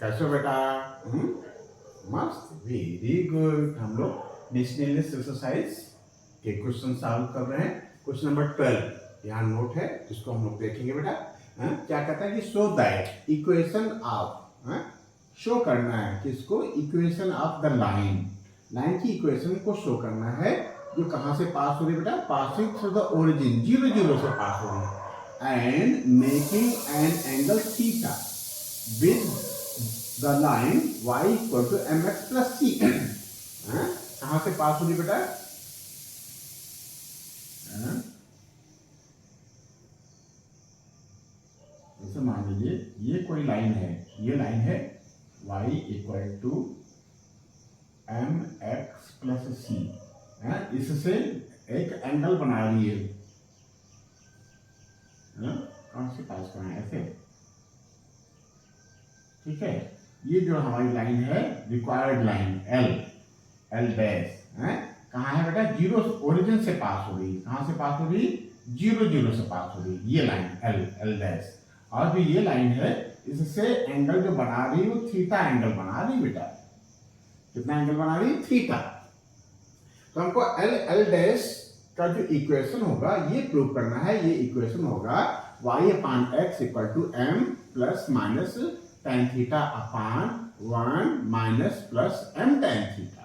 कैसे हो बेटा? मस्त, वेरी गुड। हम लोग डिक्शनरी एक्सरसाइज के क्वेश्चन सॉल्व कर रहे हैं। क्वेश्चन नंबर 12 यहाँ नोट है, जिसको हम लोग देखेंगे बेटा। क्या कहता है कि show that equation of, show करना है किसको? Equation of the line, line की इक्वेशन को शो करना है जो कहाँ से पास हो रही है बेटा? पासिंग थ्रू द ओरिजिन, 0 0 से पास हो रही है, and making an angle theta with the line y equal to mx plus c। कहां से पास होगी बेटा? जैसे मान लीजिए ये कोई लाइन है, ये लाइन है y equal to mx plus c, इससे एक एंगल बना रही है। कौन से पास करना है? ऐसे, ठीक है। ये जो हमारी लाइन है रिक्वायर्ड लाइन एल डैश, कहाँ है बेटा? 0 ओरिजिन से पास हो रही है। कहाँ से पास हो रही? 0 0 से पास हो रही है ये लाइन एल डैश। और जो ये लाइन है इससे एंगल जो बना रही है वो थीटा एंगल बना रही बेटा। कितना एंगल बना रही? थीटा। तो हमको एल डैश का जो इक्वेशन होगा ये प्रूव करना है। ये इक्वेशन होगा y upon x equal to m plus minus tan theta upon 1 minus plus m tan theta.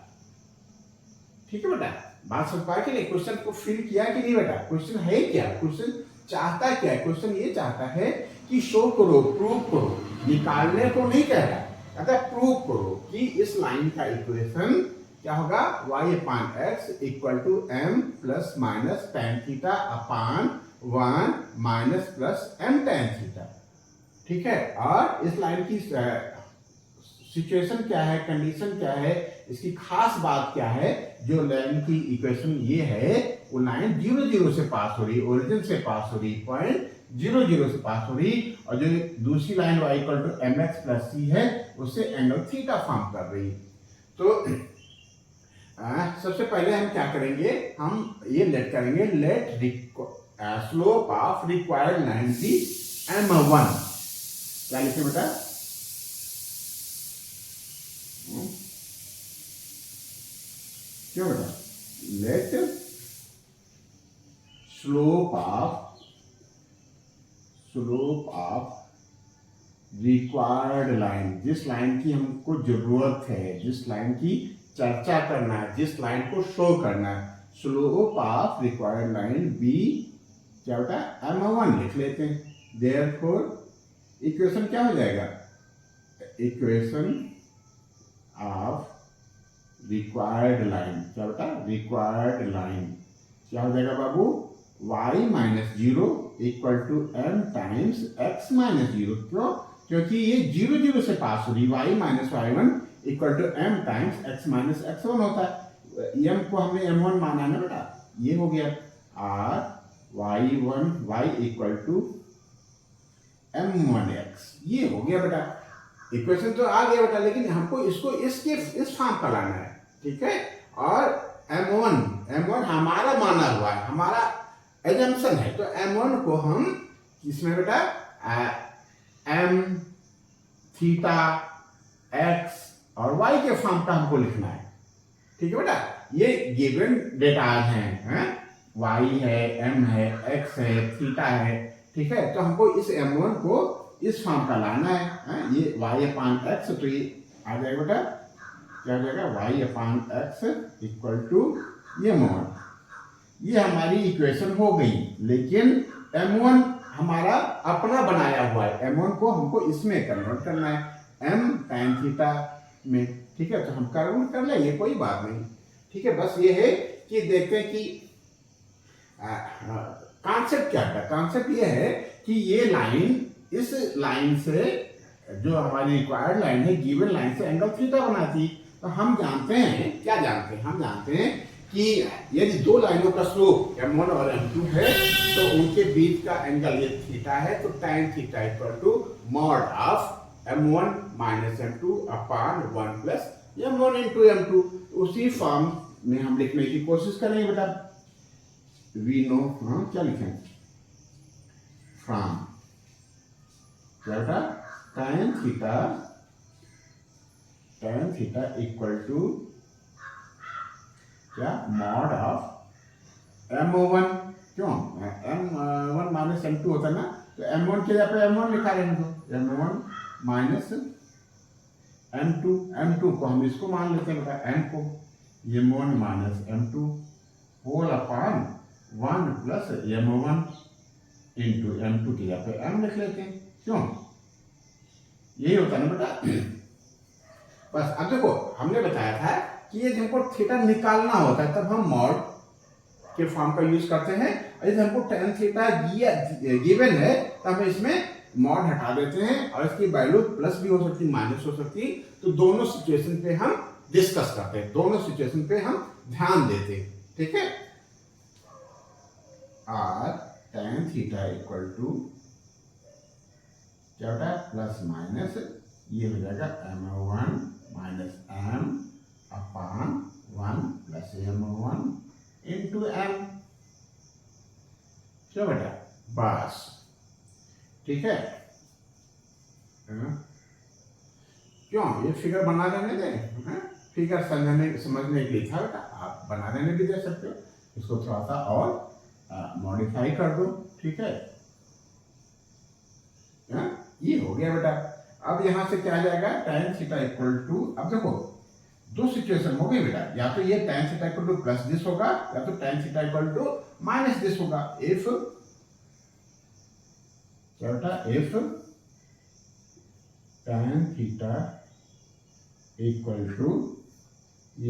ठीक है बेटा, बात समझ पाए कि नहीं? क्वेश्चन को फिल किया कि नहीं बेटा? क्वेश्चन है क्या? क्वेश्चन चाहता क्या है? क्वेश्चन ये चाहता है कि शो करो, प्रूव करो, निकालने को नहीं कह रहा, कहता है प्रूव करो कि इस लाइन का इक्वेशन क्या होगा? y upon x equal to m plus minus tan theta upon 1 minus plus m tan theta. ठीक है, और इस लाइन की सिचुएशन क्या है, कंडीशन क्या है, इसकी खास बात क्या है? जो लाइन की इक्वेशन ये है वो लाइन 0 0 से पास हो रही, ओरिजिन से पास हो रही, पॉइंट 0 0 से पास हो रही, और जो दूसरी line y equal to mx plus c है उससे एंगल थीटा फॉर्म कर रही। तो सबसे पहले हम क्या करेंगे? हम ये लेट करेंगे, let slope of required line की m1। क्या लिखे बेटा? क्यों बेटा? Let slope of required line, जिस लाइन की हमको जरूरत है, जिस लाइन की चर्चा करना है, जिस लाइन को शो करना है, slope of required line be क्या बेटा? m1 लिख लेते हैं। देयरफॉर इक्वेशन क्या हो जाएगा? इक्वेशन ऑफ रिक्वायर्ड लाइन क्या बेटा? रिक्वायर्ड लाइन क्या हो जाएगा बाबू? y minus 0 equal to m times x minus 0। क्यों? क्योंकि ये 0 0 से पास हो रही, y minus y1 equal to m times x minus x1 होता है। m को हमने m1 माना ना बेटा, ये हो गया। और y इक्वल टू m1x, ये हो गया बेटा। इक्वेशन तो आ गया बेटा, लेकिन हमको इसको इस फॉर्म पर लाना है। ठीक है, और m1 हमारा माना हुआ है, हमारा एजम्पशन है। तो m1 को हम किसमें बेटा? m थीटा x और y के फॉर्म पर हमको लिखना है। ठीक है बेटा, ये गिवन डेटा हैं, y है, m है, x है, थीटा है। ठीक है, तो हमको इस m1 को इस फॉर्म का लाना है। ये y अपान x, तो ये आ जाएगा बेटा, क्या हो जाएगा? y upon x equal to m1। ये हमारी इक्वेशन हो गई, लेकिन m1 हमारा अपना बनाया हुआ है। m1 को हमको इसमें कन्वर्ट करना है, m tan थीटा में। ठीक है, तो हम कन्वर्ट कर ले, ये कोई बात नहीं। ठीक है, बस ये है कि देखते हैं कि कॉन्सेप्ट क्या है। कॉन्सेप्ट ये है कि ये लाइन, इस लाइन से जो हमारी रिक्वायर्ड लाइन है, गिवन लाइन से एंगल थीटा बनाती। तो हम जानते हैं, क्या जानते हैं? हम जानते हैं कि यदि दो लाइनों का स्लोप m1 और m2 है तो उनके बीच का एंगल ये थीटा है। तो tan theta equal to mod of m1 minus m2 upon 1 plus m1 into m2। उसी फॉर्म में हम लिखने की कोशिश करेंगे बेटा। वी नो, क्या लिखें? फ्रॉम क्या बेटा? tan theta tan theta equal to क्या मॉड ऑफ M1, क्यों M1 माइनस M2 होता है ना, तो M1 के जगह पे M1 लिखा रहने दो, M1 माइनस M2 को हम इसको मान लेते हैं बेटा M को, M1 minus M2 whole upon 1 plus M1 into M2 की जगह पे M लिख लेते हैं, क्यों यही होता है ना बेटा। बस अब देखो हमने बताया था कि ये हमको थीटा निकालना होता है तब हम मॉड के फॉर्म का यूज करते हैं, और यदि हमको tan थीटा गिवन है तो हम इसमें मॉड हटा देते हैं और इसकी वैल्यू प्लस भी हो सकती माइनस हो सकती, तो दोनों सिचुएशन पे हम डिस्कस करते हैं, दोनों सिचुएशन पे हम ध्यान देते हैं, ठीक है। और tan थीटा इक्वल टू क्या होता है प्लस माइनस, ये हो जाएगा M1 minus M upon 1 plus M1 into M, क्या बेटा बस, ठीक है। क्यों ये फिगर बना देने दे, फिगर समझने के लिए था बेटा, आप बना देने भी दे सकते हो, इसको थोड़ा सा और मॉडिफाई कर दो, ठीक है। ये हो गया बेटा। अब यहां से क्या आ जाएगा tan थीटा इक्वल टू, अब देखो दो सिचुएशन हो गई बेटा, या तो ये tan theta equal to plus this होगा या तो tan theta equal to minus this होगा। इफ क्या बेटा, if tan theta equal to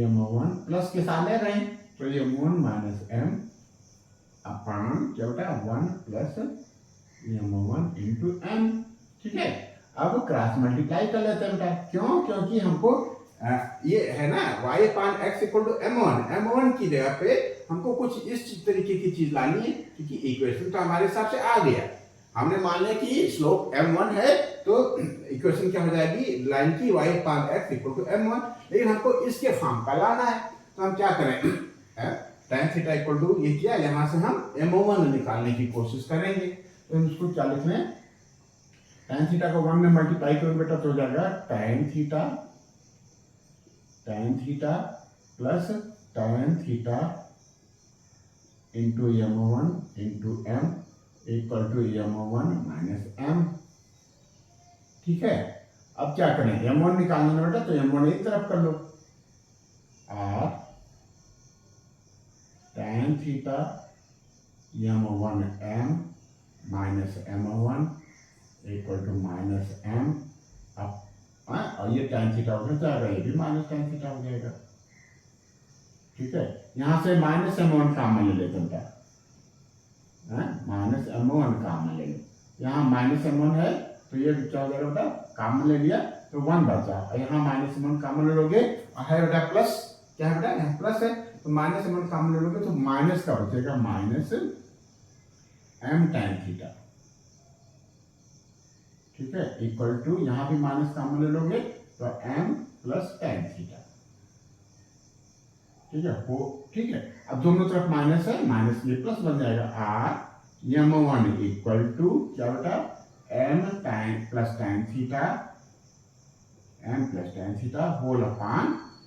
M1 plus के साथ ले रहे हैं तो M1 माइनस M अपॉन क्या बेटा 1 प्लस M1 इंटू M, ठीक है। अब क्रॉस मल्टीप्लाई कर लेते हैं बेटा, क्यों, क्योंकि हमको ये है ना y upon x equal to M1 की जगह पे हमको कुछ इस तरीके की चीज लानी है, क्योंकि इक्वेशन तो हमारे हिसाब से आ गया, हमने मान लिया कि स्लोप M1 है तो इक्वेशन क्या हो जाएगी लाइन की y upon x equal to M1, लेकिन हमको इसके फॉर्म का लाना है, तो हम क्या करें tan थीटा इक्वल टू ये किया, यहाँ से हम M1 निकालने की कोशिश करेंगे, तो हम इसको क्या लिख लें, tan थीटा को 1 में मल्टीप्लाई करो बेटा तो हो जाएगा tan theta plus tan theta into M1 into M equal to M1 minus M, ठीक है। अब क्या करें, M1 निकालना है बेटा तो M1 एक तरफ कर लो, और tan theta M1 M minus M1 equal to minus M, अब और ये tan थीटा उधर जाएगा, ये भी माइनस tan थीटा हो जाएगा, ठीक है। यहां से माइनस M1 काम में ले लेते हैं, माइनस M1 काम में ले लो, यहाँ माइनस M1 है तो ये क्या हो जाएगा बेटा, काम में ले लिया तो 1 बचा, और यहाँ माइनस M1 काम में ले लोगे और है बेटा प्लस, क्या है बेटा यहाँ प्लस है तो माइनस M1 काम में ले लोगे तो माइनस का बचेगा माइनस M tan थीटा, ठीक है, इक्वल टू यहाँ भी माइनस काम में ले लोगे तो M प्लस tan थीटा, ठीक है वो, ठीक है। अब दोनों तरफ माइनस है, माइनस ये प्लस बन जाएगा, R M1 इक्वल टू क्या बेटा M plus tan theta whole upon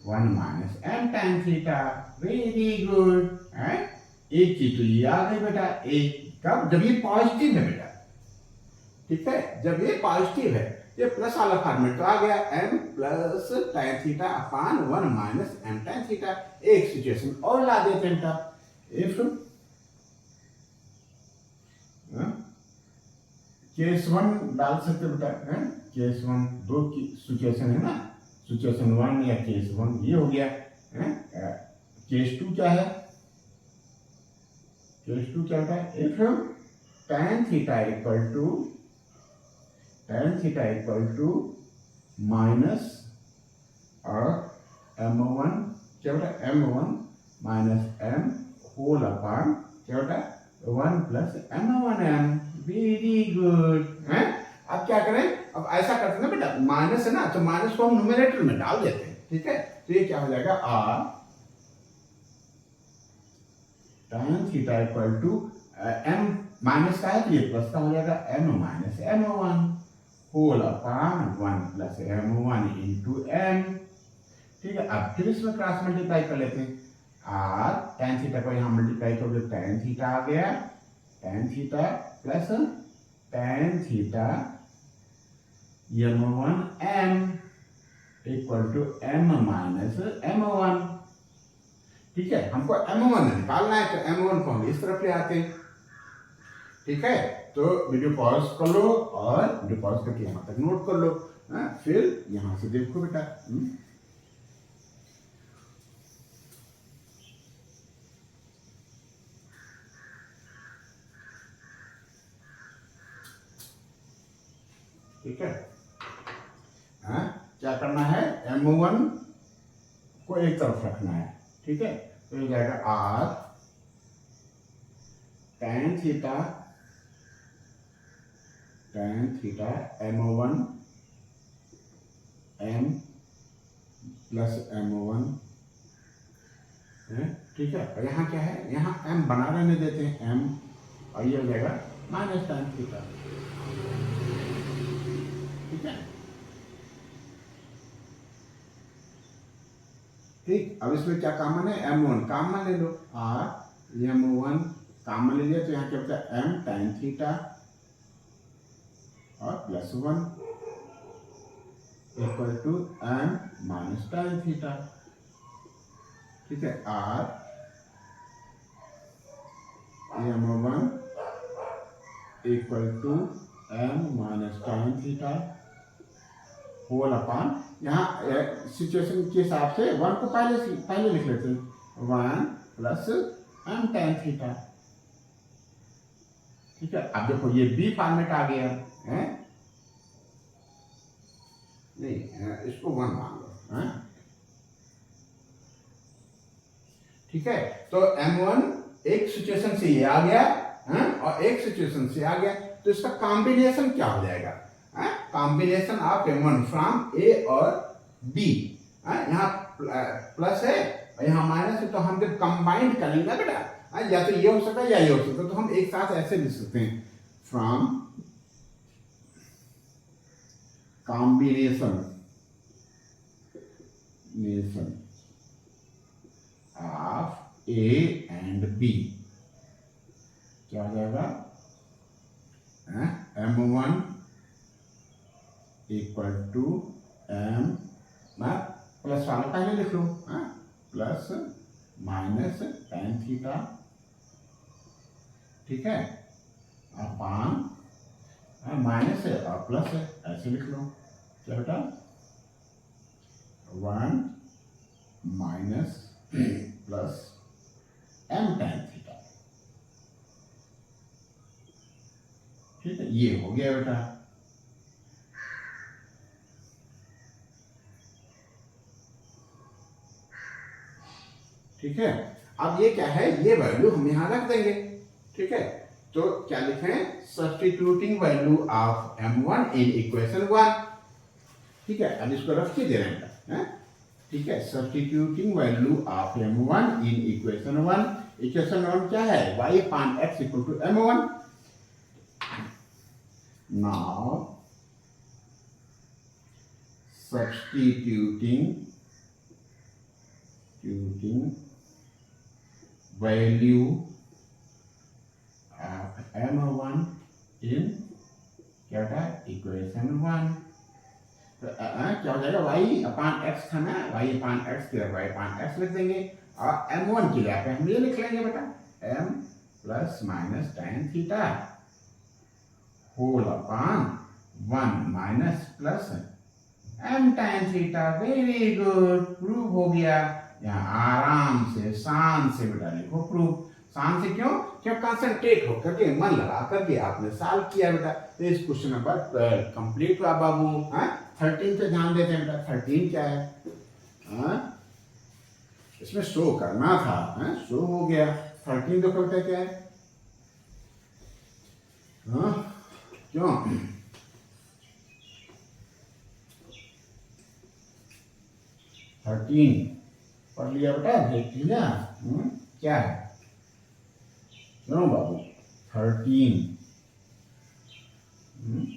1 minus M tan theta, very good, एक चीज तो ये आ गई बेटा, एक कब, जब ये पॉजिटिव है बेटा, ठीक है, जब ये पॉजिटिव है, ये प्लस वाला फॉर्मेट तो आ गया M plus tan theta upon 1 minus M tan theta. एक सिचुएशन और ला देते हैं बेटा, इफ केस 1 डाल सकते बेटा, केस 1 दो की सिचुएशन है ना, सिचुएशन 1 या केस 1 ये हो गया, केस 2 क्या है, केस 2 क्या होता है, if tan theta equal to minus और M1 क्या होता है M1 minus M whole upon क्या होता है 1 प्लस M1M, वेरी गुड, है। अब क्या करें, अब ऐसा करते हैं ना बेटा, माइनस है ना तो माइनस को हम न्यूमरेटर में डाल देते हैं, ठीक है, तो ये क्या हो जाएगा R tan theta equal to M minus का है तो ये प्लस का हो जाएगा M minus M1 whole upon 1 plus M1 into M, ठीक है, अब फिर इसमें क्रॉस मल्टीप्लाई कर लेते हैं। आर tan थीटा को यहाँ मल्टीप्लाई करोगे tan थीटा आ गया, tan theta plus tan theta m1 m equal to m minus m1। ठीक है, हमको m1 निकालना है, तो m1 को हम इस तरफ ले आते हैं। ठीक है, तो वीडियो पॉज कर लो और वीडियो पॉज करके यहाँ तक नोट कर लो। फिर यहाँ से देखो बेटा। ठीक है, क्या करना है, m1 को एक तरफ रखना है। ठीक है, तो ये जाएगा r tan theta m1 m plus m1 है। ठीक है, और यहाँ क्या है, यहाँ m बना रहने देते हैं m, और ये हो जाएगा माइनस tan थीटा। ठीक है, ठीक, अब इसमें क्या कॉमन है, m1 कॉमन ले लो, r m1 कॉमन ले लिया, तो यहाँ क्या बचा m tan थीटा और plus 1 equal to m minus tan theta. ठीक है, r m1 equal to m minus tan theta whole upon, यहाँ सिचुएशन के हिसाब से 1 को पहले लिख लेते हैं, 1 प्लस m tan थीटा। ठीक है, अब देखो ये बी फॉर्मेट आ गया है, नहीं इसको 1 मान लो है। ठीक है, तो m1 एक सिचुएशन से ये आ गया है और एक सिचुएशन से आ गया, तो इसका कॉम्बिनेशन क्या हो जाएगा, combination of m1 from a और b। यहाँ प्लस है और यहाँ माइनस है, तो हम जब कंबाइंड करेंगे ना बेटा, या तो ये हो सकता है या ये हो सकता है, तो हम एक साथ ऐसे लिख सकते हैं, from combination of a and b क्या हो जाएगा, m1 equal to m plus वाला पहले लिख लो, प्लस माइनस tan थीटा। ठीक है, अपॉन माइनस है और प्लस है, ऐसे लिख लो, क्या बेटा 1 minus plus m tan theta. ठीक है, ये हो गया बेटा। ठीक है, अब ये क्या है, ये वैल्यू हम यहां रख देंगे। ठीक है, तो क्या लिखें, substituting value of m1 in equation 1। ठीक है, अब इसको रख के दे रहे हैं। ठीक है, substituting value of m1 in equation 1। Equation 1 क्या है, y upon x equal to m1। Now substituting value of m1 in क्या होता है, इक्वेशन 1। तो क्या हो जाएगा, y अपॉन x था ना, y अपॉन x की y अपॉन x लिख देंगे, और m1 की जगह पे हम ये लिख लेंगे बेटा, m plus minus tan theta whole upon 1 minus plus m tan theta. Very good, prove हो गया। यहाँ आराम से शान से बेटा लिखो प्रूफ। शान से क्यों, कंसंट्रेट होकर के मन लगा करके आपने सॉल्व किया बेटा। तो इस क्वेश्चन नंबर 12 कंप्लीट हुआ बाबू। 13 पे ध्यान देते हैं बेटा, 13 क्या है, इसमें शो करना था, शो हो गया। 13 देखो बेटा क्या है, क्यों, पढ़ लिया बेटा, देख लिया क्या है, क्यों बाबू 13 13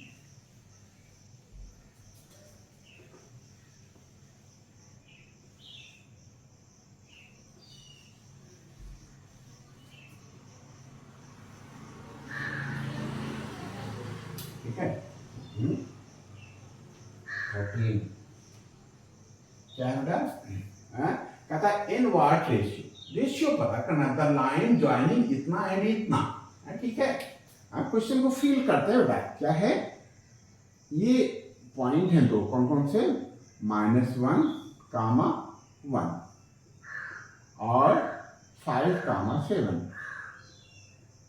14 क्या है बेटा? कहता है इन व्हाट रेशियो, रेशियो पता करना, द लाइन ज्वाइनिंग इतना एंड इतना, ठीक है। आप क्वेश्चन को फील करते हैं बेटा, क्या है ये पॉइंट है दो, कौन कौन से, -1, -1 और 5, 7।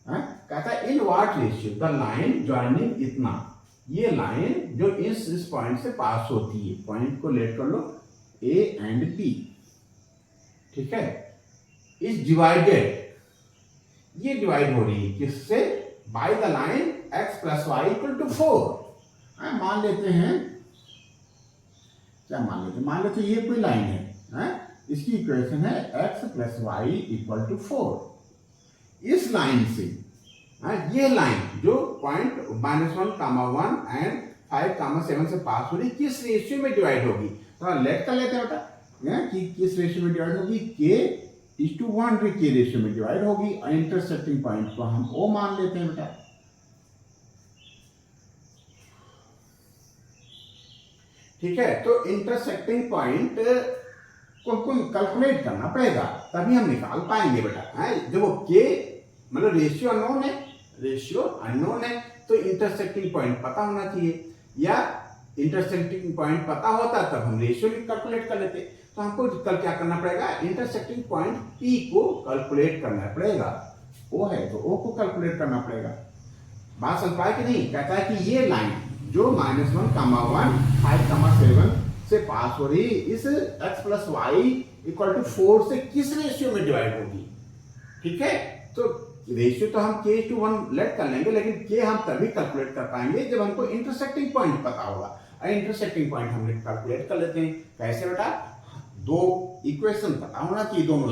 कहता है in what ratio the line joining इतना, ये लाइन जो इस पॉइंट से पास होती है, पॉइंट को लेट कर लो ए एंड बी, ठीक है, इज डिवाइडेड, ये डिवाइड हो रही है किससे, by the line x + y = 4। मान लेते हैं, क्या मान लेते हैं, मान लेते ये कोई लाइन है, इसकी इक्वेशन है x + y = 4। इस लाइन से ये लाइन जो पॉइंट -1, 1 एंड 5, 7 से पास हो रही, किस रेशियो में डिवाइड होगी, तो लेट कर लेते हैं बेटा कि किस रेशियो में डिवाइड होगी, k:1 के रेशियो में डिवाइड होगी, और इंटरसेक्टिंग पॉइंट को हम O मान लेते हैं बेटा, ठीक है। तो इंटरसेक्टिंग पॉइंट को कैलकुलेट करना पड़ेगा, तभी हम निकाल पाएंगे बेटा। जब वो k मतलब रेशियो अननोन है, रेशियो अननोन है, तो इंटरसेक्टिंग पॉइंट पता होना चाहिए, या इंटरसेक्टिंग पॉइंट पता होता तब हम रेशियो कैलकुलेट कर लेते। तो हमको कल क्या करना पड़ेगा, इंटरसेक्टिंग पॉइंट P को कैलकुलेट करना पड़ेगा, O है तो O को कैलकुलेट करना पड़ेगा। बात समझ पाए कि नहीं? कहता है कि ये लाइन जो -1, 1, 5, 7 से पास हो रही, इस x + y = 4 से किस रेशियो में डिवाइड होगी, ठीक है। तो रेशियो तो हम k:1 लेट कर लेंगे, लेकिन k हम तभी कैलकुलेट कर पाएंगे जब हमको इंटरसेक्टिंग पॉइंट पता होगा। और इंटरसेक्टिंग पॉइंट हम कैलकुलेट कर लेते हैं, कैसे बेटा, दो इक्वेशन पता होना चाहिए, दोनों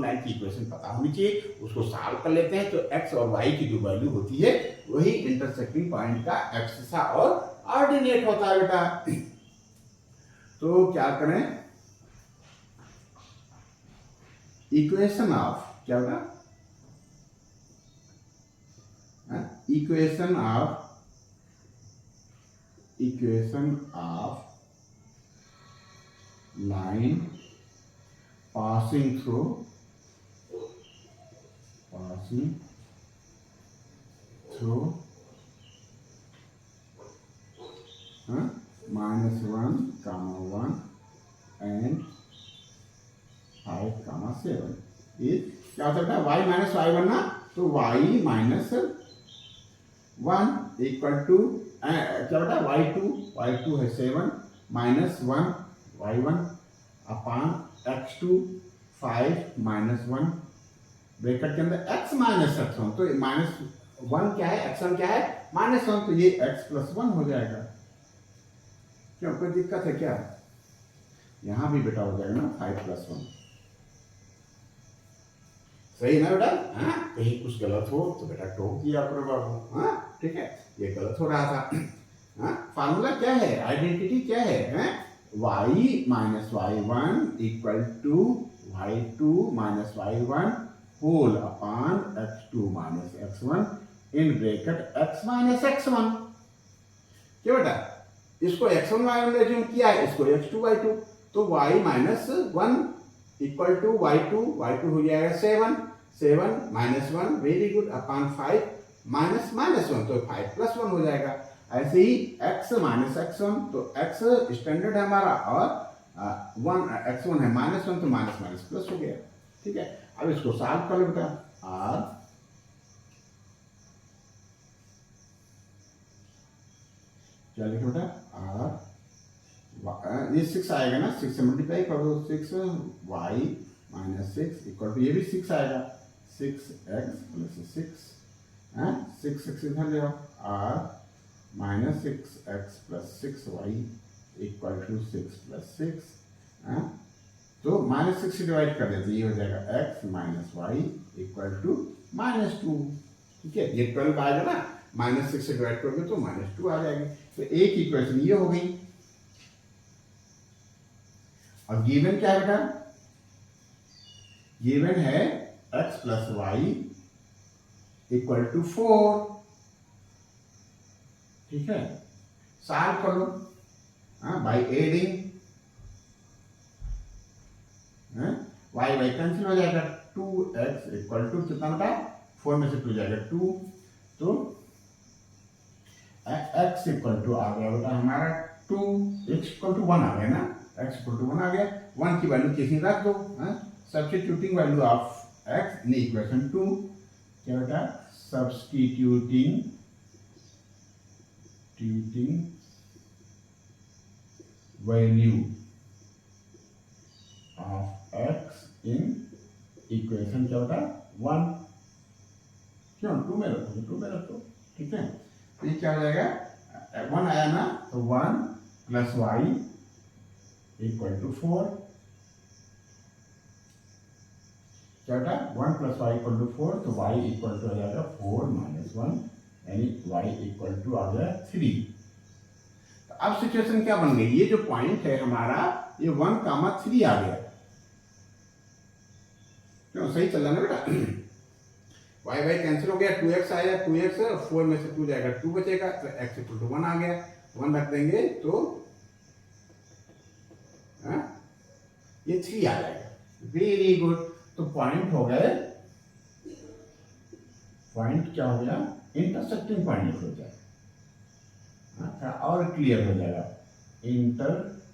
लाइन की इक्वेशन पता होनी चाहिए, उसको सॉल्व कर लेते हैं, तो x और y की जो वैल्यू होती है वही इंटरसेक्टिंग पॉइंट का एक्सेसा और ऑर्डिनेट होता है बेटा। तो क्या करें, इक्वेशन ऑफ, क्या बेटा, equation of line passing through -1, 1 and 5, 7 is क्या होता है, y - y1 ना, तो y - 1 इक्वल टू क्या बेटा, y2 है 7 -1 y1 अपान x2 5 -1 ब्रैकेट के अंदर x - x1, तो -1 क्या है, x1 क्या है, -1, तो ये x + 1 हो जाएगा। क्यों, कोई दिक्कत है क्या? यहां भी बेटा हो जाएगा ना 5 + 1, सही ना बेटा? कहीं कुछ गलत हो तो बेटा टोक दिया करो बाबू, ठीक है, ये गलत हो रहा था। फार्मूला क्या है, आइडेंटिटी क्या है, y - y1 equal to y2 - y1 whole upon x2 - x1 in bracket x - x1। क्या बेटा, इसको x1 y1 में एज्यूम किया है, इसको x2 y2, तो y - 1 इक्वल टू y2 हो जाएगा 7 -1 वेरी गुड अपान 5 -1, तो 5 + 1 हो जाएगा। ऐसे ही x - x1, तो x स्टैंडर्ड है हमारा, और 1 x1 है -1, तो माइनस प्लस हो गया, ठीक है। अब इसको सॉल्व कर लो बेटा, r क्या लिखे बेटा, r ये 6 आएगा ना, 6 से मल्टीप्लाई कर दो, 6y - 6 इक्वल टू, ये भी 6 आएगा, 6x + 6, 6 इधर ले आओ, r -6x + 6y equal to 6 + 6, तो -6 से डिवाइड कर देते, ये हो जाएगा x - y इक्वल टू -2, ठीक है। ये 12 आएगा ना, -6 से डिवाइड करोगे तो -2 आ जाएगी। तो एक इक्वेशन ये हो गई। अब गिवन क्या है बेटा, गिवन है x + y इक्वल टू 4, ठीक है। सॉल्व कर लो, by adding, y y cancel हो जाएगा, 2x इक्वल टू कितना बेटा, 4 में से 2 जाएगा 2, तो x इक्वल टू आ गया बेटा हमारा 2, x इक्वल टू 1 आ गया ना, x इक्वल टू 1 आ गया, 1 की वैल्यू किसी रख दो, substituting value of x in equation 2, क्या बेटा, substituting value of x in equation क्या होता है 1, क्यों 2 में रखो, 2 में रखो, ठीक है। तो ये क्या हो जाएगा, 1 आया ना, तो 1 प्लस वाई इक्वल टू 4, क्या होता है 1 प्लस वाई इक्वल टू 4, तो वाई इक्वल टू आ जाएगा 4 माइनस 1, यानी वाई इक्वल टू आ गया 3। तो अब सिचुएशन क्या बन गई, ये जो पॉइंट है हमारा ये 1,3 आ गया, क्यों सही चल रहा है बेटा, वाई वाई कैंसिल हो गया, 2x आया, 2x 4 में से 2 जाएगा 2 बचेगा, तो x इक्वल टू 1 आ गया, 1 रख देंगे तो ये 3 आ जाएगा, वेरी गुड। तो पॉइंट हो गए, पॉइंट क्या हो गया, इंटरसेक्टिंग पॉइंट लिख लो जाए, थोड़ा और क्लियर हो जाएगा, इंटरसेक्टिंग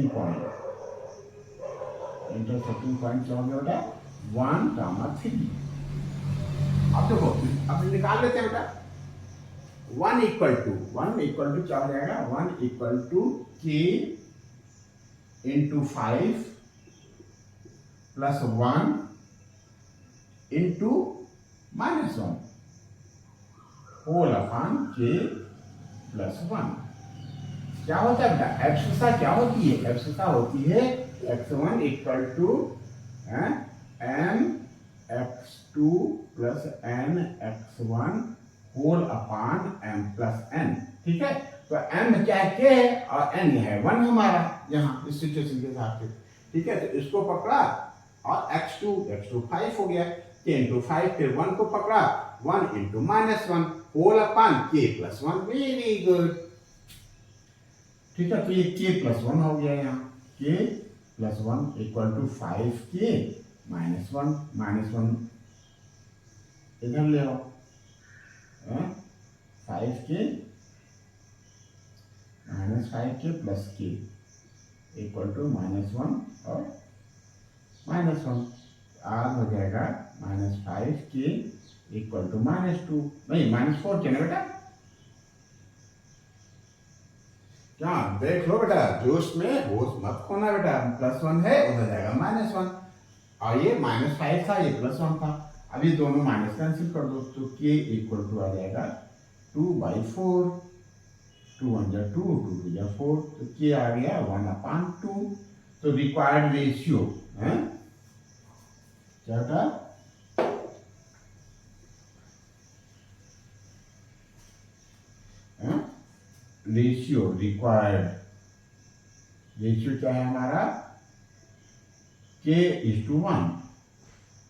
पॉइंट, इंटरसेक्टिंग पॉइंट क्या हो गया बेटा 1,3। अब देखो, अब निकाल लेते हैं बेटा, 1 इक्वल टू क्या हो जाएगा, 1 equal to k into 5 plus 1 into minus 1 whole upon k plus 1। क्या होता है बेटा, एब्सिसा क्या होती है, एब्सिसा होती है x1 equal to m x2 plus n x1 whole upon m plus n, ठीक है। तो m क्या है, k है, और n है 1 हमारा यहाँ इस सिचुएशन के हिसाब से, ठीक है। तो इसको पकड़ा और x2 5 हो गया, k इंटू 5, फिर 1 को पकड़ा, 1 into minus 1 whole upon k plus 1, very good, ठीक है। तो ये k प्लस 1 हो गया, यहाँ k plus 1 equal to 5k minus 1 इधर ले आओ, 5k minus 5k plus k equal to minus 1 और माइनस 1, आर हो जाएगा माइनस 5k इक्वल टू -2, नहीं -4 ना बेटा, क्या देख लो बेटा, जोश में होश मत खोना बेटा, +1 है उधर जाएगा -1, और ये -5 था, ये +1 था, अब ये दोनों माइनस कैंसिल कर दो, तो k इक्वल टू आ जाएगा 2/4, 2 1 जा 2, 2 2 जा 4, तो k आ गया 1/2। तो रिक्वायर्ड रेशियो है क्या था, रेशियो, रिक्वायर्ड रेशियो क्या है हमारा, k:1,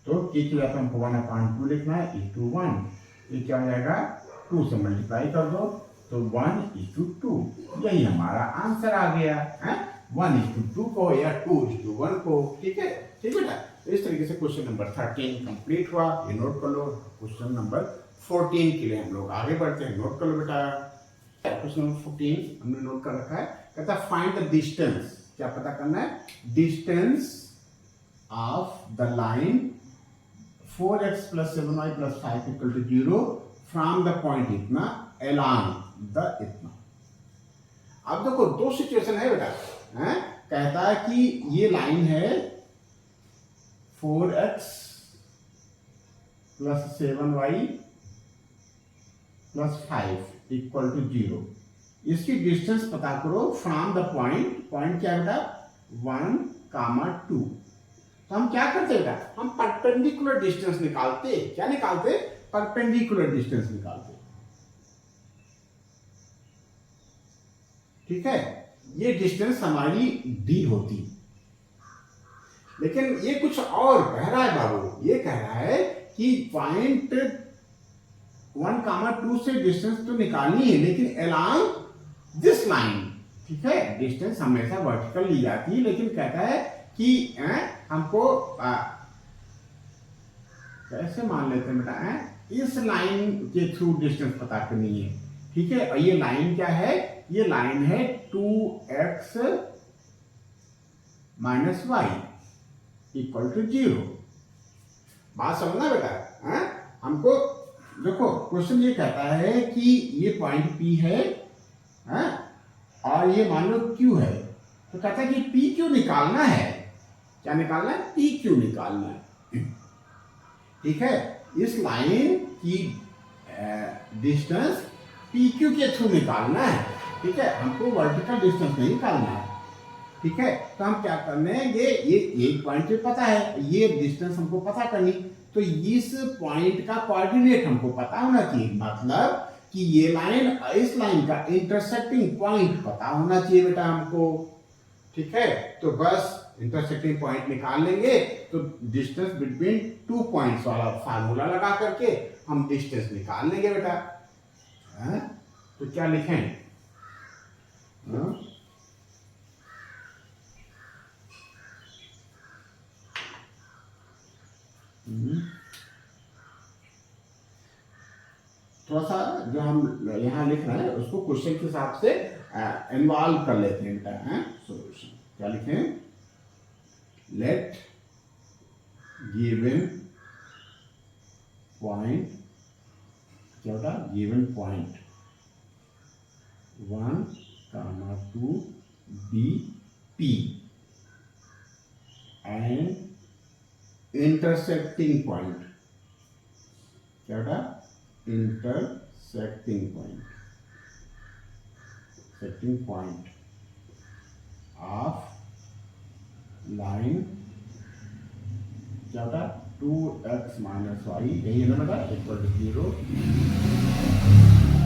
तो k की जगह हमको 1/2 लिखना है, 1, ये क्या हो जाएगा 2 से मल्टीप्लाई कर दो, तो 1:2, यही हमारा आंसर आ गया है, 1:2 को या 2:1 को, ठीक है, ठीक बेटा। तो इस तरीके से क्वेश्चन नंबर 13 कंप्लीट हुआ, ये नोट कर लो। क्वेश्चन नंबर 14 के लिए हम लोग आगे बढ़ते हैं, नोट कर लो बेटा। क्वेश्चन नंबर 14 हमने नोट कर रखा है, कहता है फाइंड द डिस्टेंस, क्या पता करना है, distance of the line 4x + 7y + 5 = 0 from the point इतना along द इतना। अब देखो दो सिचुएशन है बेटा, कहता है कि ये लाइन है 4x + 7y + 5 = 0, इसकी डिस्टेंस पता करो फ्रॉम द पॉइंट, पॉइंट क्या बेटा 1, 2। तो हम क्या करते बेटा, हम परपेंडिकुलर डिस्टेंस निकालते, क्या निकालते, परपेंडिकुलर डिस्टेंस निकालते, ठीक है। ये डिस्टेंस हमारी d होती, लेकिन ये कुछ और कह रहा है बाबू, ये कह रहा है कि पॉइंट 1, 2 से डिस्टेंस तो निकालनी है, लेकिन along दिस लाइन, ठीक है, डिस्टेंस हमेशा वर्टिकल ली जाती है, लेकिन कहता है कि हमको कैसे मान लेते हैं बेटा, इस लाइन के थ्रू डिस्टेंस पता करनी है, ठीक है। और ये लाइन क्या है, ये लाइन है 2x minus y equal to 0। बात समझना बेटा, हमको देखो क्वेश्चन ये कहता है कि ये पॉइंट P है, और ये मान लो Q है, तो कहता है कि P क्यों निकालना है, क्या निकालना है, P क्यों निकालना है, ठीक है। इस लाइन की डिस्टेंस PQ के थ्रू निकालना है, ठीक है, हमको वर्टिकल डिस्टेंस नहीं निकालना है, ठीक है। तो हम क्या करने हैं, ये एक पॉइंट पे पता है, ये डिस्टेंस हमको पता करनी, तो इस पॉइंट का कोऑर्डिनेट हमको पता होना चाहिए, मतलब कि ये लाइन इस लाइन का इंटरसेक्टिंग पॉइंट पता होना चाहिए बेटा हमको, ठीक है। तो बस इंटरसेक्टिंग पॉइंट निकाल लेंगे, तो डिस्टेंस बिटवीन 2 पॉइंट्स वाला फार्मूला लगा करके हम डिस्टेंस निकाल लेंगे बेटा। तो क्या लिखें, थोड़ा सा जो हम यहाँ लिख रहे हैं उसको क्वेश्चन के हिसाब से इन्वॉल्व कर लेते हैं बेटा। सॉल्यूशन क्या लिखें, लेट गिवन पॉइंट, क्या होता, given point 1, 2 be P and intersecting point, क्या होता, intersecting point, secting point of line, क्या होता, 2x माइनस वाई, यही है ना बेटा, equal to 0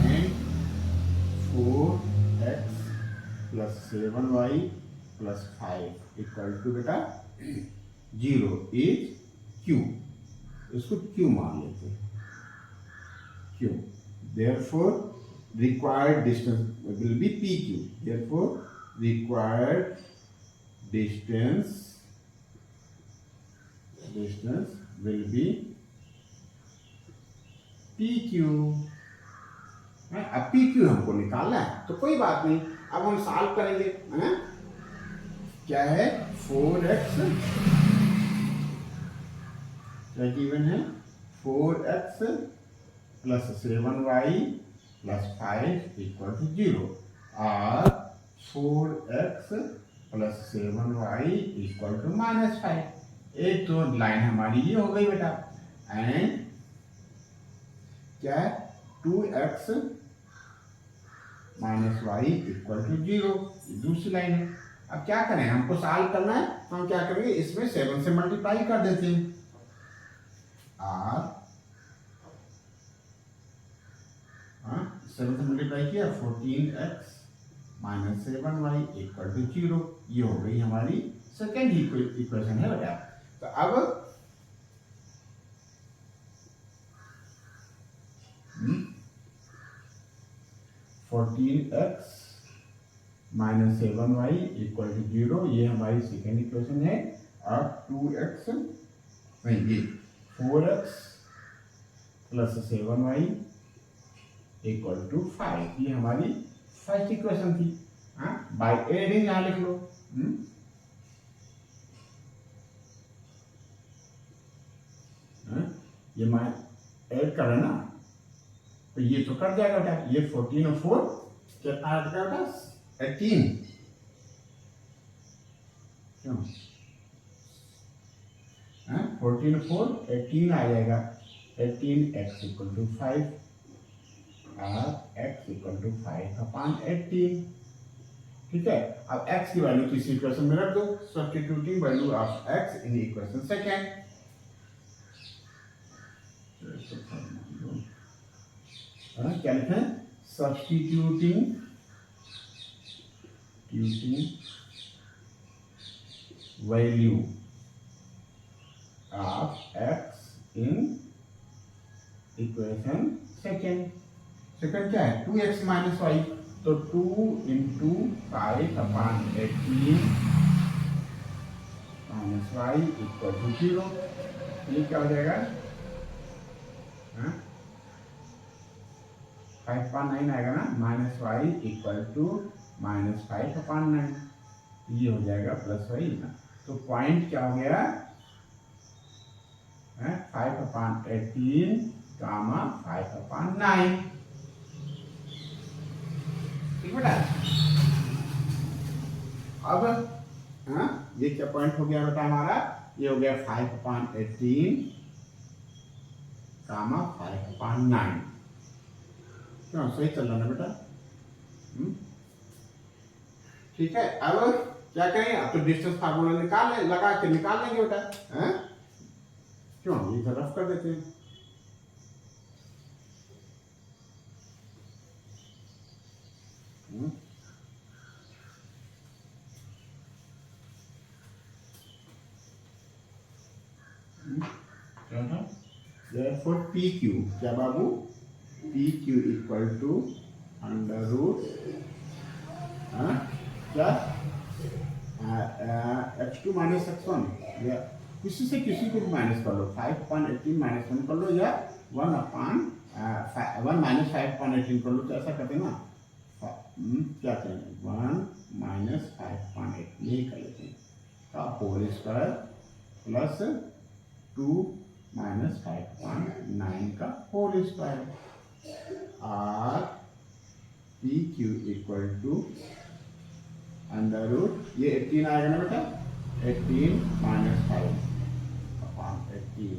and 4x plus 7y plus 5 equal to बेटा 0 इज Q, इसको Q मान लेते हैं, Q, therefore required distance will be PQ, therefore required distance will be PQ। अब PQ हमको निकालना है, तो कोई बात नहीं, अब हम सॉल्व करेंगे, क्या है, 4x, क्या गिवन है, 4x plus 7y plus 5 equal to 0, और 4x plus 7y equal to minus 5। एक तो लाइन हमारी ये हो गई बेटा, एंड क्या है, 2x minus y equal to 0, दूसरी लाइन है। अब क्या करें, हमको सॉल्व करना है, तो हम क्या करेंगे, इसमें 7 से मल्टीप्लाई कर देते हैं, और 7 से मल्टीप्लाई किया, 14x minus 7y equal to 0, ये हो गई हमारी सेकेंड इक्वेशन है बेटा। तो अब 14x minus 7y equal to 0, ये हमारी सेकेंड इक्वेशन है। अब 2x नहीं, ये 4x plus 7y equal to 5, ये हमारी फर्स्ट इक्वेशन थी। बाय एडिंग यहाँ लिख लो, ये मैं ऐड कर रहा ना, तो ये तो कट जाएगा बेटा, ये 14 और 4 कितना आ जाएगा बेटा, 18, क्यों, 14 और 4 18 आ जाएगा, 18x इक्वल टू 5 और x इक्वल टू 5/18, ठीक है। अब x की वैल्यू किसी इक्वेशन में रख दो, substituting value of x in equation second, क्या लिखें, substituting value of x in equation second क्या है, 2x माइनस वाई, तो 2 इंटू 5/18 माइनस वाई इक्वल टू 0। ये क्या हो जाएगा? 5/9 आएगा ना, माइनस वाई इक्वल टू -5/9। ये हो जाएगा प्लस वाई ना। तो पॉइंट क्या हो गया? 5/18 गामा 5/9। ठीक बेटा। अब ये क्या पॉइंट हो गया बेटा हमारा? ये हो गया 5/18 गामा 5/9। क्यों, सही चल रहा ना बेटा? ठीक है। अब क्या करेंगे? अब तो डिस्टेंस फार्मूला लगा के निकाल लेंगे बेटा। क्यों, ये रफ कर देते हैं। क्या था? Therefore PQ क्या बाबू? PQ equal to under root क्या x2 माइनस x1, या किसी से किसी को भी माइनस कर लो। 5/18 -1 कर लो, या 1 माइनस 5/18 कर लो। तो ऐसा करते ना, क्या करेंगे? 1 माइनस 5/18 यही कर लेते हैं का होल स्क्वायर प्लस 2 माइनस 5/9 का होल स्क्वायर। और P Q equal to under root, ये 18 आएगा ना बेटा? 18 माइनस 5/18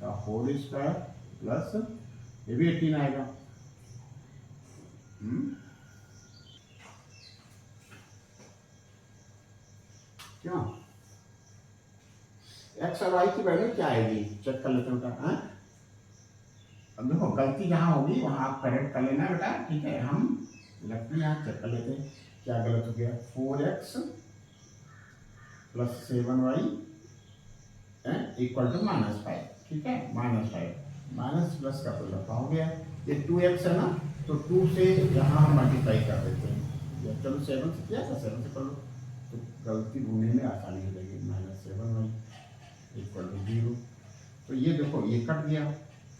का होल स्क्वायर प्लस ये भी 18 आएगा। क्यों? एक्स और वाई की वैल्यू क्या आएगी? चेक कर लेते हैं बेटा। अब देखो, गलती जहाँ होगी वहाँ आप करेक्ट कर लेना बेटा। ठीक है, हम लगती है यहाँ चेक कर लेते हैं क्या गलत हो गया। 4x plus 7y equal to -5। ठीक है, -5 माइनस प्लस का प्लस हो गया। ये 2x है ना, तो 2 से यहाँ हम मल्टीप्लाई कर देते हैं। चलो 7 से किया था, 7 से कर लो तो गलती ढूंढने में आसानी हो जाएगी। -7y equal to 0। तो ये देखो, ये कट गया।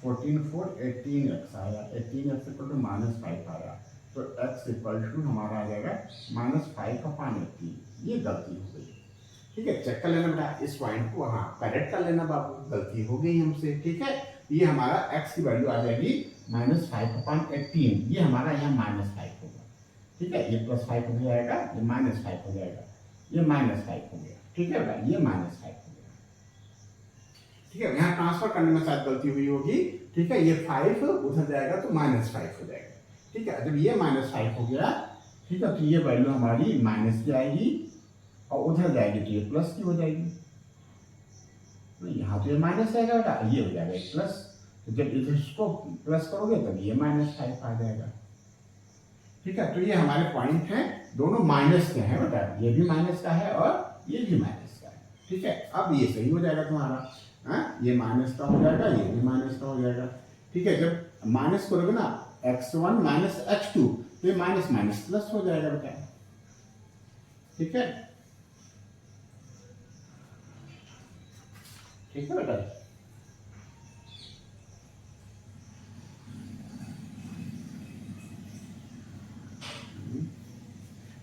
14 4 18x आया, 18x इक्वल टू -5 आया। तो x इक्वल टू हमारा आ जाएगा -5/18। ये गलती हो गई। ठीक है, चेक कर लेना बेटा इस पॉइंट को। हाँ, करेक्ट कर लेना बाबू, गलती हो गई हमसे। ठीक है, ये हमारा x की वैल्यू आ जाएगी -5/18। ये हमारा यहाँ -5 होगा। ठीक है, ये +5 हो जाएगा, ये -5 हो जाएगा, ये -5 हो गया। ठीक है बेटा, ये -5 हो गया। ठीक है, यहाँ ट्रांसफर करने में शायद गलती हुई होगी। ठीक है, ये 5 उधर जाएगा तो -5 हो जाएगा। ठीक है, जब ये -5 हो गया, ठीक है, तो ये वैल्यू हमारी माइनस की आएगी और उधर जाएगी तो ये प्लस की हो जाएगी। तो यहाँ तो ये माइनस आएगा बेटा, ये हो जाएगा प्लस। तो जब इसको प्लस करोगे तब ये -5 आ जाएगा। ठीक है, तो ये हमारे पॉइंट हैं, दोनों माइनस के हैं बेटा। ये भी माइनस का है और ये भी माइनस का है। ठीक है, अब ये सही हो जाएगा तुम्हारा। ये माइनस का हो जाएगा, ये भी माइनस का हो जाएगा। ठीक है, जब माइनस करोगे ना x1 माइनस x2, तो ये माइनस माइनस प्लस हो जाएगा बेटा। ठीक है, ठीक है बेटा।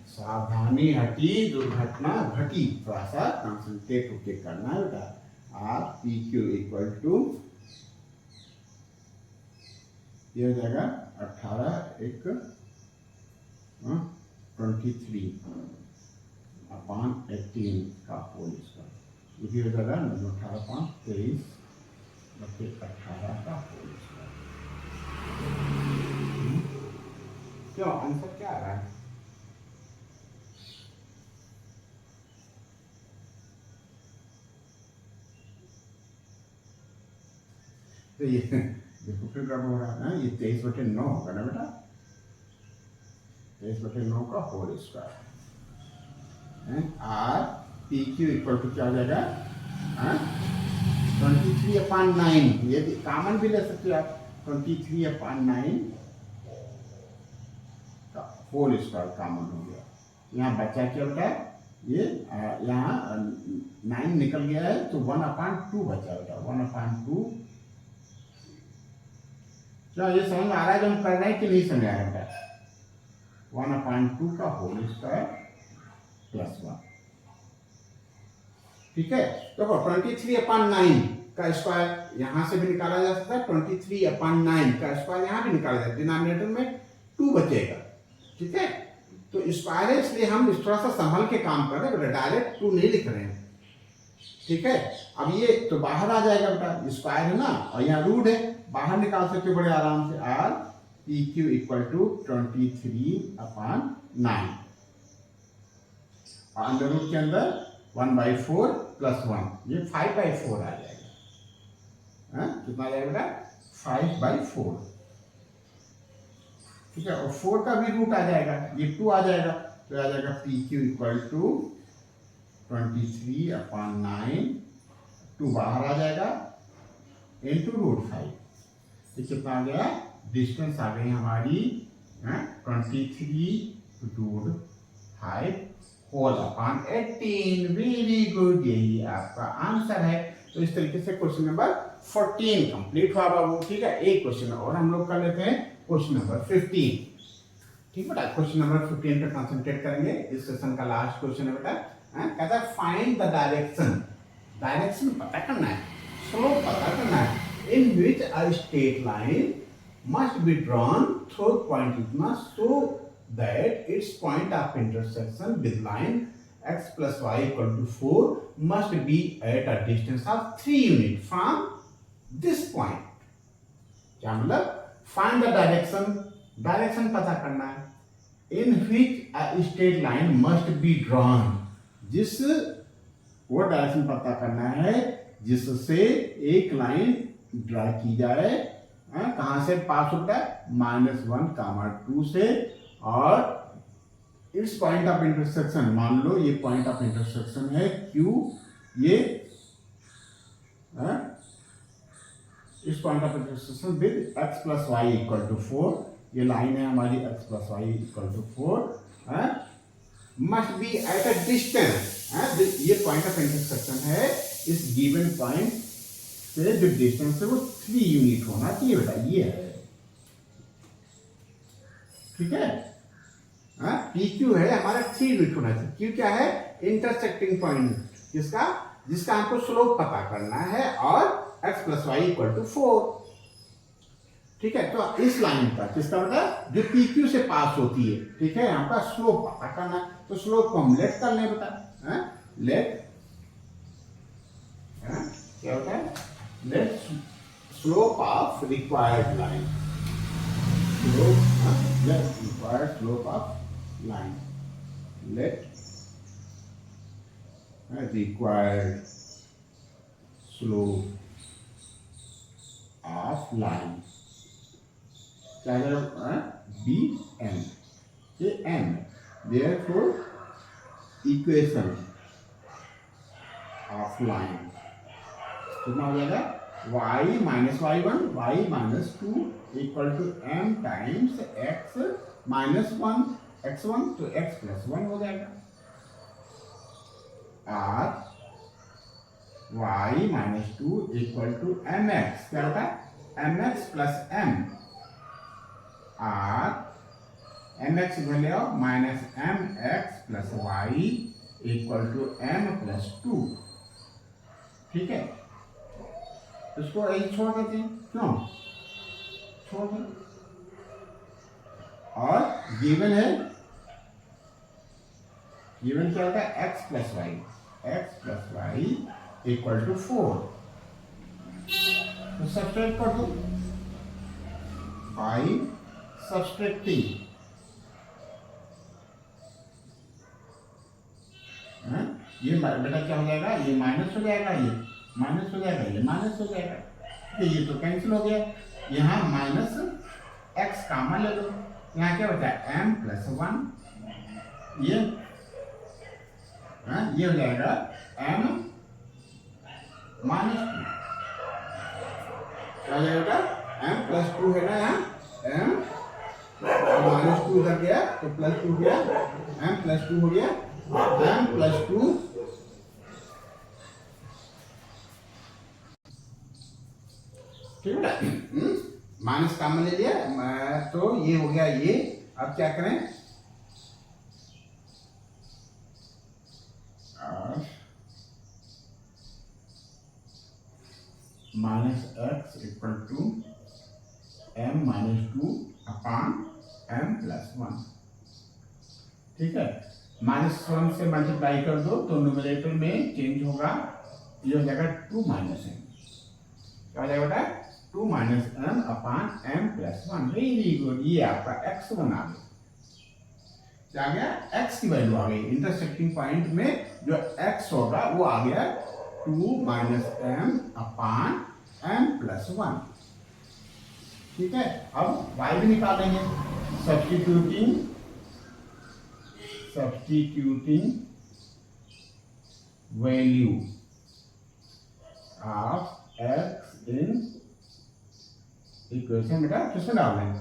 सावधानी हटी दुर्घटना घटी। थोड़ा सा कंसंट्रेट होके करना है बेटा। Or P Q equal to, ये हो जाएगा 18 1 23/18 का होल स्क्वायर। ये भी हो जाएगा 18 5 23 18 का होल स्क्वायर। क्यों, आंसर क्या आ रहा है? तो ये देखो फिर क्या हो रहा है ना, ये 23/9 होगा ना बेटा। 23/9 का whole square. Or P Q equal to क्या हो जाएगा? 23/9। ये कॉमन भी ले सकते हो आप। 23/9 का होल स्क्वायर कॉमन हो गया। यहाँ बचा क्या बेटा, ये यहाँ 9 निकल गया है तो 1/2 बचा बेटा, 1/2। क्या ये समझ में आ रहा है जो हम कर रहे हैं कि नहीं समझ आ रहा है बेटा? 1/2 का होल स्क्वायर प्लस 1। ठीक है, देखो 23/9 का स्क्वायर यहां से भी निकाला जा सकता है, 23/9 का स्क्वायर यहां भी निकाला जाता है, डिनोमिनेटर में 2 बचेगा। ठीक है, तो स्क्वायर है इसलिए हम थोड़ा सा संभल के काम कर रहे हैं बेटा, डायरेक्ट 2 नहीं लिख रहे हैं। ठीक है, अब ये तो बाहर आ जाएगा बेटा, स्क्वायर है ना, और यहाँ रूट है, बाहर निकाल सकते हो बड़े आराम से। Or P Q equal to 23/9 और अंडर रूट के अंदर 1/4 प्लस 1, ये 5/4 आ जाएगा। कितना आ जाएगा बेटा? 5/4। ठीक है, और 4 का भी रूट आ जाएगा, ये 2 आ जाएगा, तो आ जाएगा पी क्यू इक्वल टू 23/9, 2 बाहर आ जाएगा इंटू √5। ये कितना आ गया? डिस्टेंस आ गई हमारी 23/5 होल अपॉन 18। वेरी गुड, यही आपका आंसर है। तो इस तरीके से क्वेश्चन नंबर 14 कंप्लीट हुआ बाबू। ठीक है, एक क्वेश्चन और हम लोग कर लेते हैं, क्वेश्चन नंबर 15। ठीक बेटा, क्वेश्चन नंबर 15 पे कंसंट्रेट करेंगे, इस सेशन का लास्ट क्वेश्चन है बेटा। कहता है फाइंड द डायरेक्शन, डायरेक्शन पता करना है, स्लोप पता करना है, in which a straight line must be drawn through point इतना so that its point of intersection with line x plus y equal to 4 must be at a distance of 3 units from this point. क्या मतलब? Find the direction, direction पता करना है, in which a straight line must be drawn, जिस वो direction पता करना है जिससे एक लाइन ड्रा की जाए, कहां से पास होता है? -1, 2 से, और इस पॉइंट ऑफ इंटरसेक्शन, मान लो ये पॉइंट ऑफ इंटरसेक्शन है Q, ये इस point of intersection with x plus y equal to 4, ये लाइन है हमारी x plus y equal to 4, must be at a distance, ये पॉइंट ऑफ इंटरसेक्शन है, इस गिवन पॉइंट से जो डिस्टेंस है वो 3 यूनिट होना चाहिए बेटा, ये है। ठीक है, पी क्यू है हमारा 3 यूनिट होना चाहिए। क्यू क्या है? इंटरसेक्टिंग पॉइंट, जिसका हमको स्लोप पता करना है, और x plus y equal to 4। ठीक है, तो इस लाइन का किसका बेटा? जो पी क्यू से पास होती है। ठीक है, हमका स्लोप पता करना है, तो स्लोप को हम लेट कर लें बेटा, लेट क्या होता है? Let slope of required line, required slope of line, let required slope of line be m, ये m, therefore equation of line कितना हो जाएगा? y minus y1 y minus 2 equal to m times x minus 1 x1, तो x plus 1 हो जाएगा, और y minus 2 equal to mx, क्या होता है? mx प्लस m, और mx ले आओ, minus mx plus y equal to m plus 2। ठीक है, इसको यही छोड़ देते हैं, क्यों छोड़ दें? और गिवन है, गिवन क्या होता है? x plus y equal to 4, तो सब्सट्रैक्ट कर दो, बाई सब्सट्रैक्टिंग, ये बेटा क्या हो जाएगा? ये माइनस हो जाएगा, ये माइनस हो जाएगा, ये माइनस हो जाएगा, ये तो कैंसिल हो गया। यहाँ माइनस x कॉमन ले लो, यहाँ क्या होता है? m प्लस 1, ये हो जाएगा m माइनस 2, क्या हो जाएगा? m प्लस 2 है ना, यहाँ m -2 उधर गया तो +2 गया, m+2 हो गया, m+2 ठीक है। माइनस कॉमन ले लिया तो ये हो गया ये। अब क्या करें, -x = m-2 अपान m+1, ठीक है। -1 से मल्टीप्लाई कर दो तो न्यूमरेटर में चेंज होगा, ये हो जाएगा 2 - m, क्या हो जाएगा बेटा 2 - m अपान m+1। वेरी गुड, ये आपका x1 आ गया। क्या आ गया, x की वैल्यू आ गई। इंटरसेक्टिंग पॉइंट में जो x होगा वो आ गया 2 - m अपान m+1, ठीक है। अब y भी निकालेंगे, substituting value of x in equation. बेटा किसमें डालना है,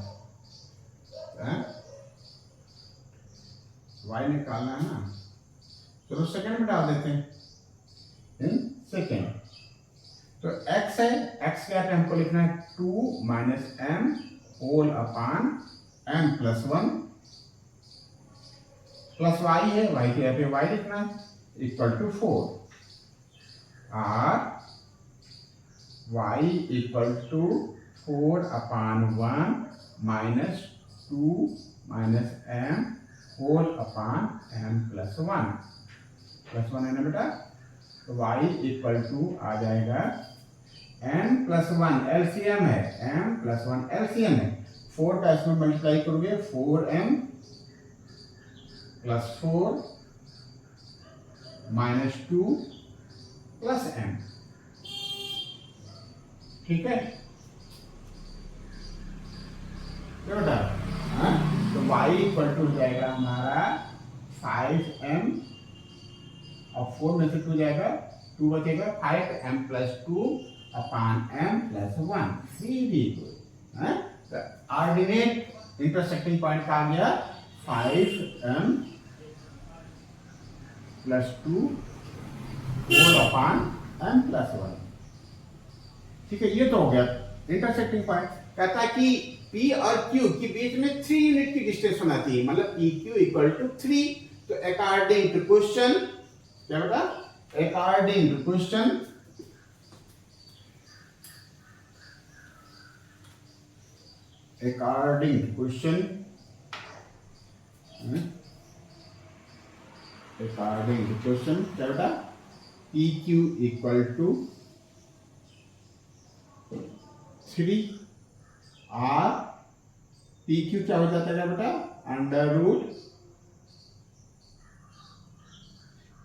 y निकालना है ना, चलो सेकंड में डाल देते हैं, इन सेकंड। तो x है, x क्या है हमको लिखना है 2 - m whole upon m+1, plus y है, y के यहाँ पे y लिखना है, इक्वल टू 4, और y equal to 4 upon 1 -2 - m whole upon m+1, +1 है ना बेटा, तो y इक्वल टू आ जाएगा m+1 एलसीएम है, m+1 एलसीएम है, 4 का इसमें मल्टीप्लाई करोगे 4m + 4 - 2 + m, ठीक है। क्या बेटा, तो y इक्वल टू हो जाएगा हमारा 5m, और 4 में से 2 जाएगा, 2 बचेगा, 5m+2 अपान m+1। Very good. Ordinate intersecting point का आ गया 5m+2 होल अपान m+1, ठीक है। ये तो हो गया इंटरसेक्टिंग पॉइंट। कहता है कि P और Q के बीच में 3 यूनिट की डिस्टेंस होना चाहिए, मतलब PQ = 3। तो अकॉर्डिंग टू क्वेश्चन, क्या बेटा, अकॉर्डिंग टू क्वेश्चन क्या बेटा, PQ = 3, और PQ क्या हो जाता है बेटा, √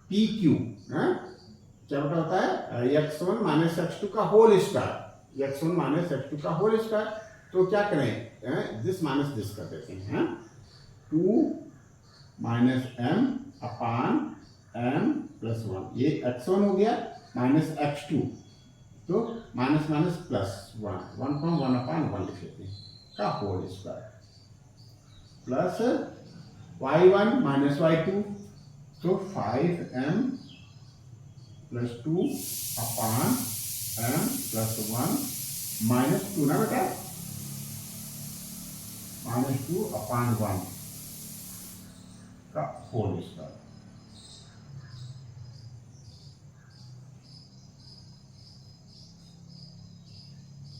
PQ, क्या बेटा होता है x1 - x2 का होल स्क्वायर, x1 - x2 का होल स्क्वायर। तो क्या करें, दिस माइनस दिस कर देते हैं, 2 - m अपान m+1, ये x1 हो गया, माइनस x2, तो माइनस +1, 1 अपान 1 लिख लेते हैं, का whole square, plus y1 - y2, तो 5m+2 अपान m+1 -2 ना बेटा, -2 अपान 1 का होल स्क्वायर,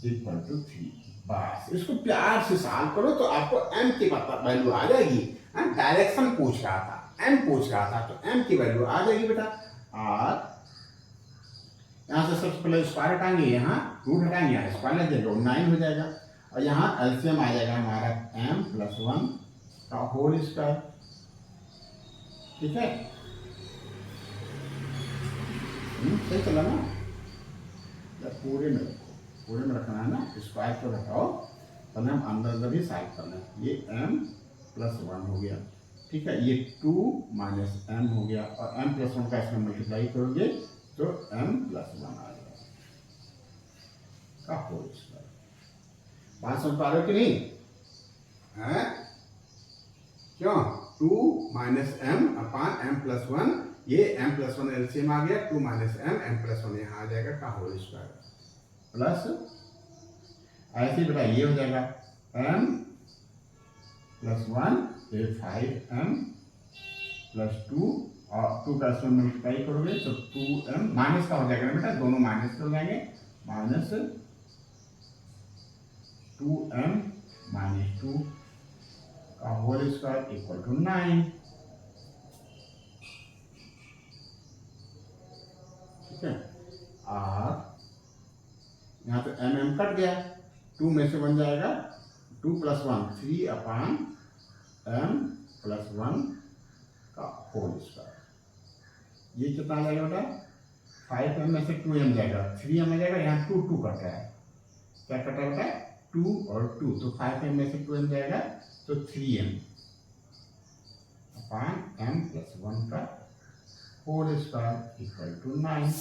इक्वल टू 3। बस इसको प्यार से सॉल्व करो तो आपको m की वैल्यू आ जाएगी। डायरेक्शन पूछ रहा था, m पूछ रहा था, तो m की वैल्यू आ जाएगी बेटा। और यहाँ से सबसे पहले स्क्वायर हटाएंगे, यहाँ रूट हटाएंगे, यहाँ स्क्वायर लग जाएगा, 9 हो जाएगा, और यहाँ एलसीएम आ जाएगा हमारा m+1 का होल स्क्वायर, ठीक है। सही चला ना, पूरे में रखो, पूरे में रखना है ना, स्क्वायर को रखाओ, पहले हम अंदर भी साइड करना है। ये m+1 हो गया, ठीक है, ये 2 - m हो गया, और m+1 का इसमें मल्टीप्लाई करोगे तो m+1 आ जाएगा का होल स्क्वायर। बात समझ पा रहे हो कि नहीं, है? क्यों 2 माइनस एम अपान एम प्लस 1, ये एम प्लस 1 एलसीएम आ गया, 2 माइनस एम प्लस 1 यहाँ आ जाएगा का होल स्क्वायर प्लस ऐसे ही बेटा ये हो जाएगा एम प्लस 1 ये 5m प्लस 2 और 2 का इसमें मल्टीप्लाई करोगे तो 2m माइनस का हो जाएगा बेटा, दोनों माइनस हो जाएंगे, माइनस 2m माइनस 2 का होल स्क्वायर इक्वल टू 9। ठीक है, और यहाँ पे एम कट गया, 2 में से बन जाएगा 2 प्लस 1 3 अपान m प्लस 1 का होल स्क्वायर। ये कितना आ जाएगा बेटा 5m में से 2m जाएगा, 3m आ जाएगा, यहाँ 2 2 कट रहा है, क्या कट रहा है बेटा 2 और 2, तो 5m में से 2m जाएगा तो 3m अपान m प्लस 1 का होल स्क्वायर इक्वल टू 9।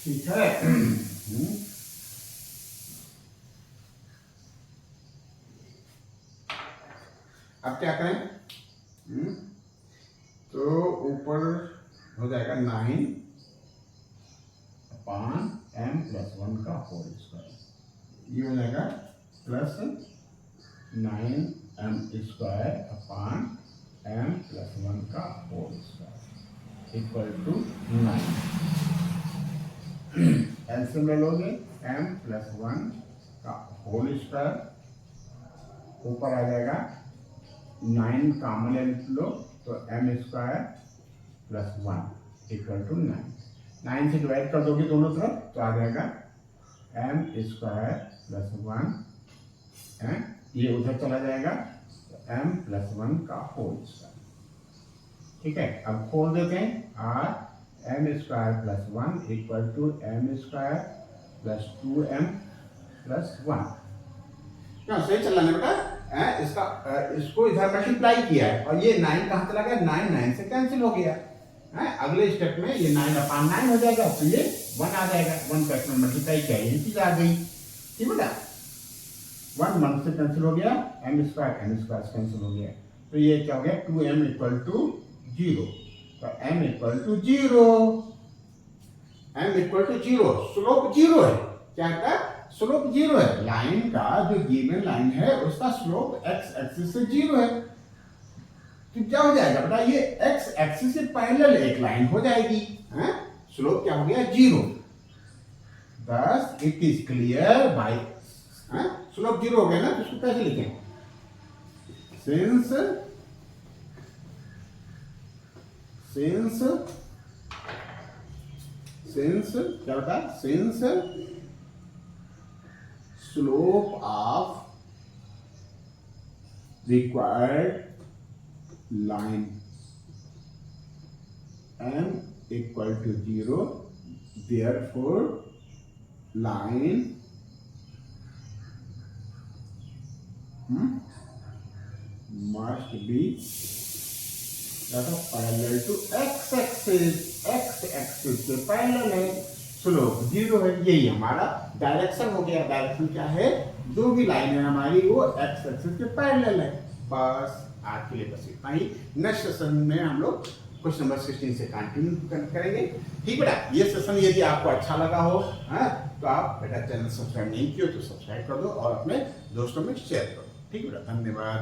ठीक है, अब क्या करें, तो ऊपर हो जाएगा 9 अपान m प्लस 1 का होल स्क्वायर, ये हो जाएगा plus 9m square upon m plus 1 का whole square equal to 9। LCM ले लोगे m प्लस 1 का होल स्क्वायर, ऊपर आ जाएगा 9 कॉमन ले लो तो m square plus 1 equal to 9, 9 से डिवाइड कर दोगे दोनों तरफ तो आ जाएगा m स्क्वायर प्लस 1, ये उधर चला जाएगा तो m प्लस 1 का होल स्क्वायर। ठीक है, अब खोल देते हैं, और m square plus 1 equal to m square plus 2m plus 1। क्यों सही चल रहा है बेटा, इसका इसको इधर मल्टीप्लाई किया है और ये 9 कहाँ चला गया, 9 9 से कैंसिल हो गया है, अगले स्टेप में ये 9 अपान 9 हो जाएगा, तो ये 1 आ जाएगा, 1 का इसमें मल्टीप्लाई किया, ये चीज आ गई। ठीक बेटा, 1 1 से कैंसिल हो गया, m स्क्वायर कैंसिल हो गया, तो ये क्या हो गया 2m इक्वल टू 0, तो m equal to 0, m equal to 0, slope 0 है, क्या है स्लोप 0 है, लाइन का जो गिवन लाइन है उसका स्लोप x एक्सिस से 0 है, तो क्या हो जाएगा बेटा ये x एक्सिस से पैरेलल एक लाइन हो जाएगी, स्लोप क्या हो गया 0। thus it is clear by, slope 0 हो गया ना, तो इसको कैसे लिखें, सिंस क्या होता है, since slope of required line m equal to 0, therefore line must be parallel to x axis के पैरेलल है, स्लोप 0 है, यही हमारा डायरेक्शन हो गया। डायरेक्शन क्या है, जो भी लाइन है हमारी वो x एक्सिस के पैरेलल है। बस आज के लिए बस इतना ही, नेक्स्ट सेशन में हम लोग क्वेश्चन नंबर 16 से कंटिन्यू करेंगे। ठीक बेटा, ये सेशन यदि आपको अच्छा लगा हो तो आप बेटा चैनल सब्सक्राइब नहीं किया तो सब्सक्राइब कर दो और अपने दोस्तों में शेयर करो। ठीक बेटा, धन्यवाद।